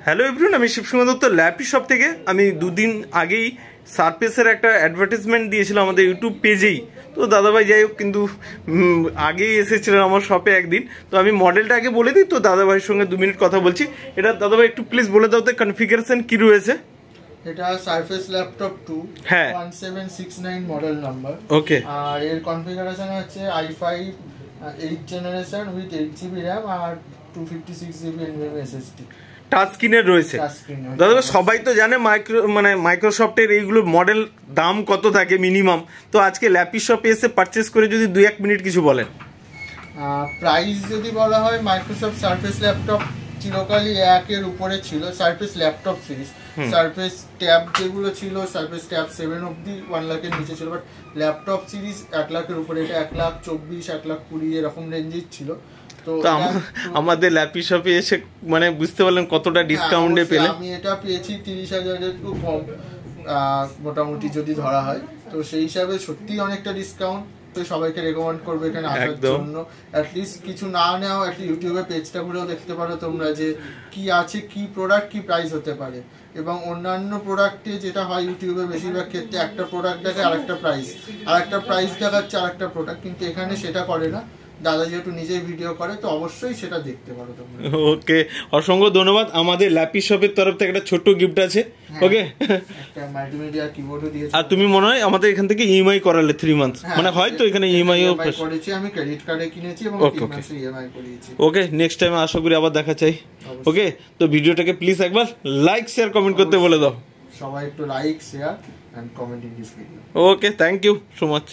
Hello everyone, আমি শিবসুমন Dutta lappy shop থেকে। আমি দুদিন আগেই সারফেসের একটা অ্যাডভার্টাইজমেন্ট দিয়েছিলাম আমাদের ইউটিউব পেজেই। তো দাদাভাই যাই হোক কিন্তু আগেই এসেছিলেন আমার শপে একদিন। তো আমি মডেলটা আগে বলে দিই, তো দাদাভাইয়ের সঙ্গে 2 মিনিট কথা বলছি। এটা দাদাভাই একটু প্লিজ বলে দাও তো কনফিগারেশন কি রয়েছে। এটা সারফেস ল্যাপটপ 2 হ্যাঁ 1769 মডেল নাম্বার। ওকে, আর এর কনফিগারেশন হচ্ছে i5 8th generation with 8GB RAM আর 256GB NVMe SSD। টাচ স্ক্রিনের রয়েছে। দাদা সবাই তো জানে মাইক্রোসফটের এইগুলো মডেল দাম কত থাকে মিনিমাম। তো আজকে ল্যাপি শপে এসে পারচেস করে যদি 2-1 মিনিট কিছু বলেন। প্রাইস যদি বলা হয়, মাইক্রোসফট সারফেস ল্যাপটপ চিরকালই 1 এর উপরে ছিল। Surface laptop series, surface tab যেগুলো ছিল, সারফেস ট্যাব 7 অবধি 1 লাখের নিচে ছিল, বাট ল্যাপটপ সিরিজ 1 লাখের উপরে। এটা 1,24,000 1,20,000 এরকম রেঞ্জের ছিল। তো আমাদের ল্যাপি শপে এসে বুঝতে পারলেন কতটা ডিসকাউন্টে পেলেন। আমি এটা পেয়েছি 30,000 এর একটু কম মোটামুটি যদি ধরা হয়। তো সেই হিসাবে সত্যি অনেকটা ডিসকাউন্ট। তো সবাইকে রেকমেন্ড করবো এখানে আসার জন্য। অ্যাটলিস্ট কিছু না নেওয়া, ইউটিউবে পেজটা ঘুরেও দেখতে পারো তোমরা যে কি আছে, কি প্রোডাক্ট, কি প্রাইস হতে পারে। এবং অন্যান্য প্রোডাক্টে যেটা হয় ইউটিউবে বেশিরভাগ ক্ষেত্রে একটা প্রোডাক্ট দেখে আরেকটা প্রাইস দেখাচ্ছে আরেকটা প্রোডাক্ট, কিন্তু এখানে সেটা করে না। দাদা যেহেতু নিজেই ভিডিও করে, তো অবশ্যই সেটা দেখতে পারো তোমরা। ওকে, অসংখ্য ধন্যবাদ। আমাদের ল্যাপি শপের তরফ থেকে একটা ছোট্ট গিফট আছে। ওকে, একটা মাল্টিমিডিয়া কিবোর্ডও দিয়েছি। আর তুমি মনে হয় আমাদের এখান থেকে ইএমআই করালে 3 মান্থস, মানে হয়তো এখানে ইএমআই করেছি। আমি ক্রেডিট কার্ডে কিনেছি এবং 3 মাসের ইএমআই করিয়েছি। ওকে, নেক্সট টাইম আশা করি আবার দেখা চাই। ওকে, তো ভিডিওটাকে প্লিজ একবার লাইক শেয়ার কমেন্ট করতে বলে দাও। সবাই একটু like share and comment in this video. Okay, thank you so much.